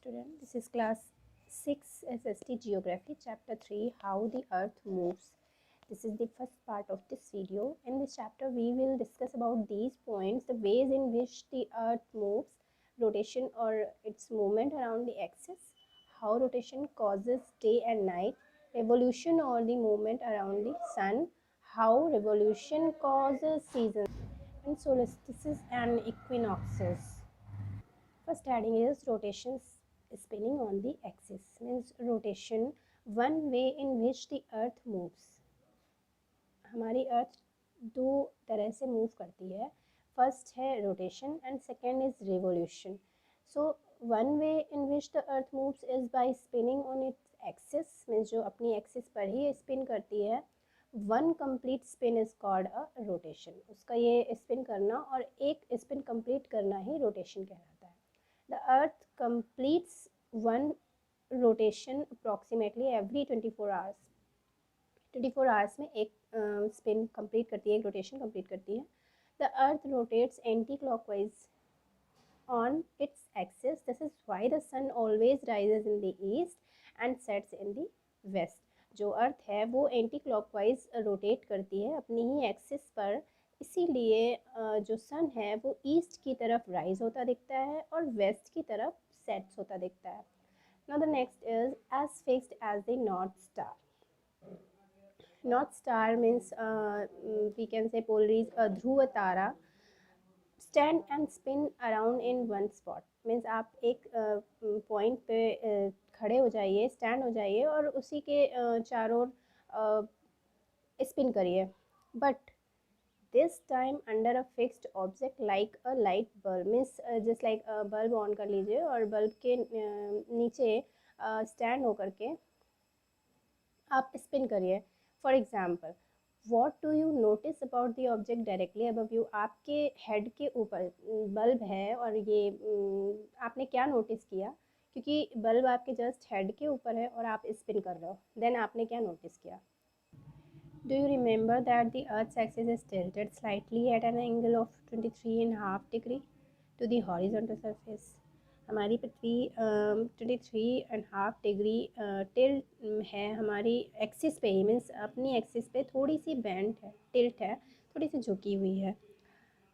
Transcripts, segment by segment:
student. This is class 6 SST Geography, chapter 3, How the Earth Moves. This is the first part of this video. In this chapter, we will discuss about these points, the ways in which the Earth moves, rotation or its movement around the axis, how rotation causes day and night, revolution or the movement around the sun, how revolution causes seasons, and solstices and equinoxes. First heading is rotation spinning on the axis, means rotation, one way in which the earth moves. हमारी अर्थ दो तरह से move करती है. First है rotation and second is revolution. So one way in which the earth moves is by spinning on its axis, means जो अपनी axis पर ही स्पिन करती है. One complete spin is called a rotation. उसका ये स्पिन करना और एक स्पिन कंप्लीट करना ही रोटेशन कहलाता है. The Earth completes one rotation approximately every 24 hours. 24 hours में एक स्पिन कंप्लीट करती है, एक रोटेशन कंप्लीट करती है. The Earth rotates anti-clockwise on its axis. This is why the sun always rises in the east and sets in the west. जो अर्थ है वो एंटी क्लॉकवाइज रोटेट करती है अपनी ही एक्सिस पर, इसीलिए जो सन है वो ईस्ट की तरफ राइज होता दिखता है और वेस्ट की तरफ सेट्स होता दिखता है. Now the next is as fixed as the north star. North star means we can say Polaris ध्रुव तारा. Stand and spin around in one spot, means आप एक पॉइंट पे खड़े हो जाइए, स्टैंड हो जाइए और उसी के चारों स्पिन करिए. But this time under a fixed object like a light bulb, means just like bulb on कर लीजिए और बल्ब के नीचे स्टैंड होकर के आप स्पिन करिए. For example, what do you notice about the object directly above you. आपके हेड के ऊपर बल्ब है और ये आपने क्या नोटिस किया, क्योंकि बल्ब आपके जस्ट हेड के ऊपर है और आप स्पिन कर रहे हो, देन आपने क्या नोटिस किया. Do you remember that the Earth's axis is tilted slightly at an angle of 23.5 degree to the horizontal surface. हमारी पृथ्वी 23.5 डिग्री टिल्ट है हमारी एक्सिस पे ही, मीन्स अपनी एक्सिस पे थोड़ी सी बेंट है, टिल्ट है, थोड़ी सी झुकी हुई है.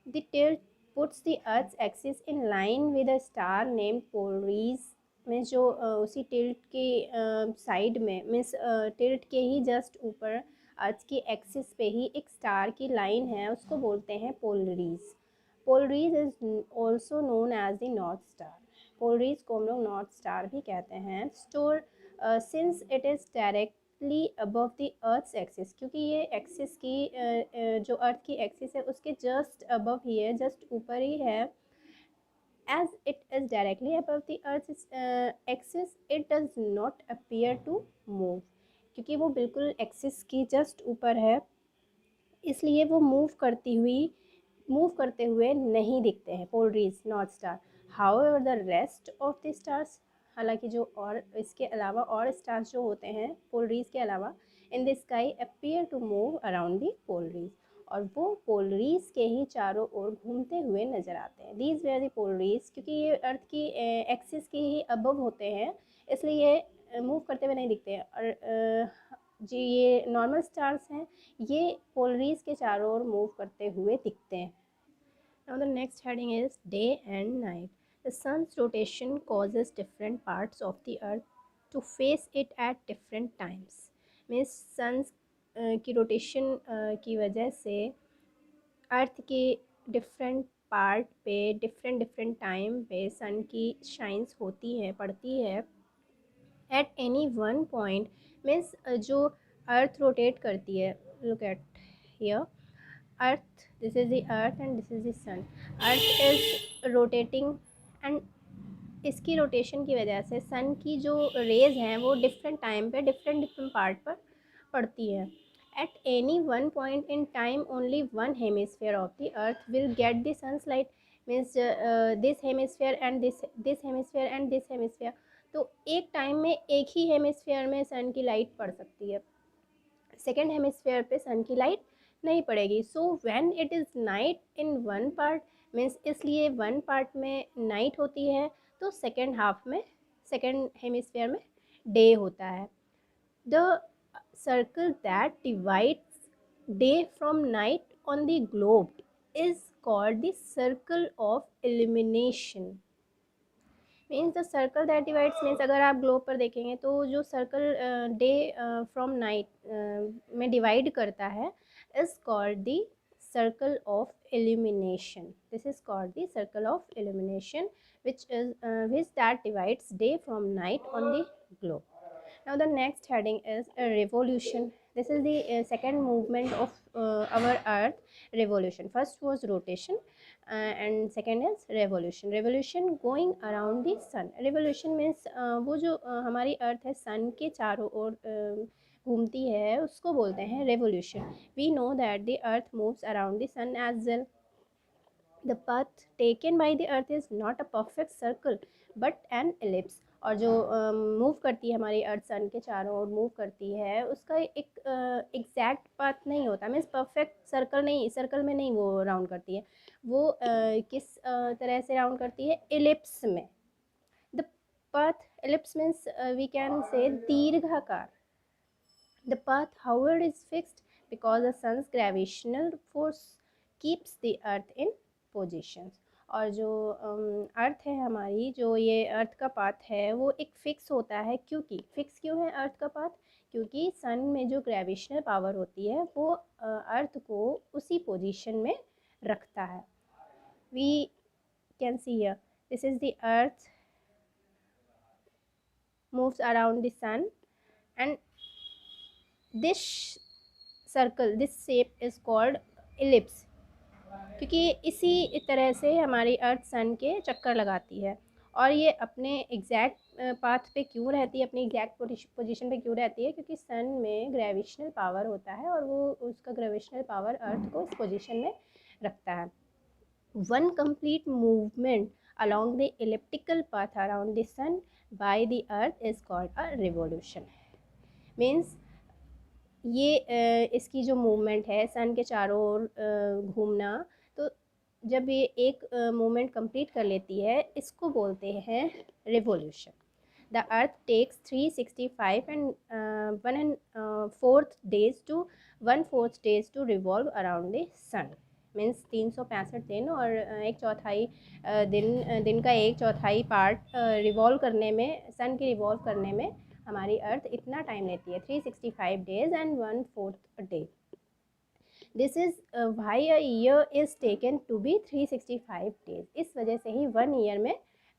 The tilt puts the earth's axis in line with a star named Polaris. Means जो उसी टिल्ट के साइड में, मीन्स टिल्ट के ही जस्ट ऊपर अर्थ की एक्सिस पे ही एक स्टार की लाइन है, उसको बोलते हैं Polaris. Polaris is also known as the north star. Polaris को हम लोग नॉर्थ स्टार भी कहते हैं. Star since it is directly above the earth's axis, क्योंकि ये एक्सिस की जो अर्थ की एक्सिस है उसके जस्ट अबव ही है, जस्ट ऊपर ही है. As it is directly above the Earth's axis, it does not appear to move. क्योंकि वो बिल्कुल एक्सिस की जस्ट ऊपर है, इसलिए वो मूव करते हुए नहीं दिखते हैं Polaris north star. However the rest of the stars, हालांकि जो और इसके अलावा और स्टार्स जो होते हैं पोलरीज के अलावा in the sky appear to move around the Polaris, और वो पोलरीज के ही चारों ओर घूमते हुए नज़र आते हैं. दीज वेयर द पोलरीज, क्योंकि ये अर्थ की एक्सिस की ही अबव होते हैं, इसलिए ये मूव करते हुए नहीं दिखते हैं. और जी ये नॉर्मल स्टार्स हैं, ये पोलरीज के चारों ओर मूव करते हुए दिखते हैं. Now the next heading is day and night. The sun's rotation causes different parts of the earth to face it at different times. Means suns की रोटेशन की वजह से अर्थ के डिफरेंट पार्ट पे डिफरेंट टाइम पे sun की shines होती हैं, पड़ती है. At any one point, means जो अर्थ रोटेट करती है, look at here, earth, this is the earth and this is the sun. Earth is rotating and इसकी रोटेशन की वजह से सन की जो रेज हैं वो डिफरेंट टाइम पे डिफरेंट पार्ट पर पड़ती है. At any one point in time only one hemisphere of the earth will get the sun's light, means this hemisphere and this hemisphere and this hemisphere. तो एक time में एक ही hemisphere में सन की लाइट पड़ सकती है, सेकेंड हेमिस्फेयर पे सन की लाइट नहीं पड़ेगी. So when it is night in one part, means इसलिए वन पार्ट में नाइट होती है तो सेकेंड हाफ में सेकेंड हेमिस्फीयर में डे होता है। The circle that divides day from night on the globe is called the circle of illumination. Means the circle that divides means अगर आप ग्लोब पर देखेंगे तो जो सर्कल डे फ्रॉम नाइट में डिवाइड करता है is called the circle of illumination. This is called the circle of illumination which that divides day from night on the globe. Now the next heading is a revolution. This is the second movement of our earth, revolution. First was rotation and second is revolution. Revolution going around the sun. Revolution means वो जो हमारी अर्थ है सन के चारों ओर घूमती है उसको बोलते हैं revolution. We know that the earth moves around the sun as well. The path taken by the earth is not a perfect circle but an ellipse. और जो मूव करती है हमारी अर्थ सन के चारों ओर मूव करती है उसका एक एग्जैक्ट पाथ नहीं होता, मीन्स परफेक्ट सर्कल नहीं, सर्कल में नहीं वो राउंड करती है, वो किस तरह से राउंड करती है, एलिप्स में। The path ellipse means we can say दीर्घाकार। The path however is fixed because the sun's gravitational force keeps the earth in positions. और जो अर्थ है हमारी, जो ये अर्थ का पाथ है वो एक फ़िक्स होता है। क्योंकि फ़िक्स क्यों है अर्थ का पाथ? क्योंकि सन में जो ग्रेविटेशनल पावर होती है वो अर्थ को उसी पोजीशन में रखता है। We can see here this is the earth moves around the sun and this circle, this shape is called ellipse. क्योंकि इसी तरह से हमारी अर्थ सन के चक्कर लगाती है और ये अपने एग्जैक्ट पाथ पे क्यों रहती है, अपनी एग्जैक्ट पोजीशन पे क्यों रहती है? क्योंकि सन में ग्रेविटेशनल पावर होता है और वो उसका ग्रेविटेशनल पावर अर्थ को इस पोजीशन में रखता है। One complete movement along the elliptical path around the sun by the earth is called a revolution. Means ये इसकी जो मूवमेंट है सन के चारों ओर घूमना, तो जब ये एक मूवमेंट कंप्लीट कर लेती है इसको बोलते हैं revolution. The earth takes 365 and 1/4 days to revolve around the sun. Means 365 दिन और एक चौथाई दिन का एक चौथाई पार्ट रिवॉल्व करने में, सन के रिवॉल्व करने में हमारी अर्थ इतना टाइम लेती है, 365 days and 1/4 day. This is why a year is taken to be 365 days. इस वजह से ही 1 ईयर में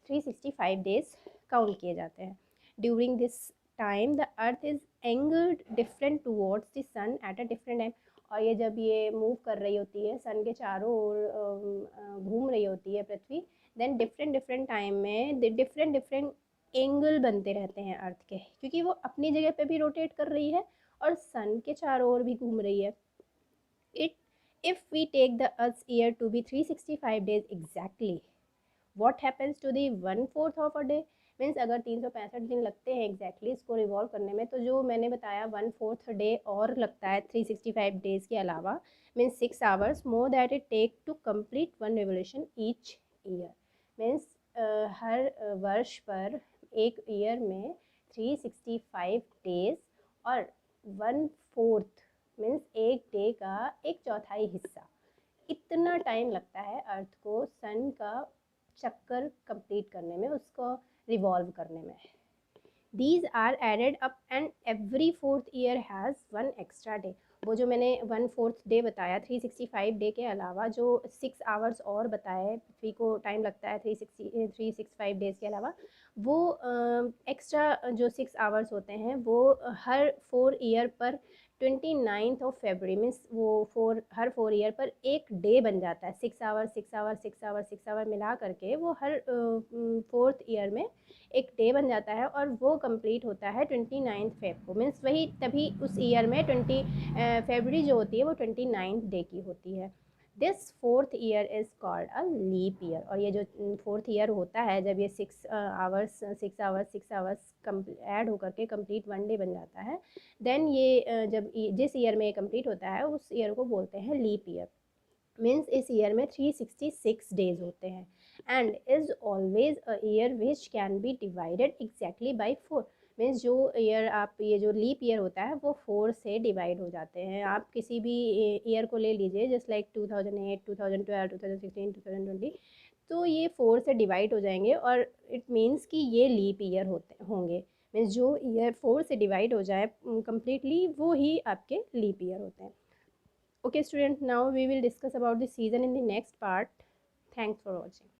365 days काउंट किए जाते हैं। During this time the earth is angled different towards the sun at a different time. और ये जब ये मूव कर रही होती है सन के चारों ओर घूम रही होती है पृथ्वी, देन डिफरेंट टाइम में डिफरेंट एंगल बनते रहते हैं अर्थ के, क्योंकि वो अपनी जगह पे भी रोटेट कर रही है और सन के चारों ओर भी घूम रही है। If we take the Earth's year to be 365 days exactly, what happens to the 1/4 of a day? Means अगर 365 दिन लगते हैं एग्जैक्टली इसको रिवॉल्व करने में, तो जो मैंने बताया 1/4 डे और लगता है 365 डेज़ के अलावा, means 6 hours more that it take to complete 1 revolution each year. Means हर वर्ष पर एक ईयर में 365 डेज और 1/4 मीन्स एक डे का एक चौथाई हिस्सा, इतना टाइम लगता है अर्थ को सन का चक्कर कंप्लीट करने में, उसको रिवॉल्व करने में। These are added up and every 4th year has 1 extra day. वो जो मैंने 1/4 डे बताया 365 डे के अलावा, जो 6 hours और बताए पृथ्वी को टाइम लगता है 365 डेज़ के अलावा, वो एक्स्ट्रा जो 6 hours होते हैं वो हर 4 ईयर पर 29th of February मीन्स वो हर 4 ईयर पर एक डे बन जाता है। 6 hours 6 hours 6 hours 6 hour मिला करके वो हर 4th ईयर में एक डे बन जाता है और वो कंप्लीट होता है 29th Feb को। मीन्स वही तभी उस ईयर में 20 फरवरी जो होती है वो 29th डे की होती है। This 4th year is called a leap year. और ये जो 4th ईयर होता है, जब ये 6 hours ऐड होकर के कंप्लीट 1 डे बन जाता है, देन ये जब जिस ईयर में ये कंप्लीट होता है उस ईयर को बोलते हैं लीप ईयर। मीन्स इस ईयर में 366 डेज़ होते हैं। And is always a year which can be divided exactly by 4। Means जो ईयर आप, ये जो लीप ईयर होता है वो 4 से डिवाइड हो जाते हैं। आप किसी भी ईयर को ले लीजिए, जस्ट लाइक 2008, 2012, 2016, 2020, तो ये 4 से डिवाइड हो जाएंगे और इट मीन्स कि ये लीप ईयर होंगे। मीन्स जो ईयर 4 से डिवाइड हो जाए कम्प्लीटली, वो ही आपके लीप ईयर होते हैं। Okay student, now we will discuss about the season in the next part. Thanks for watching.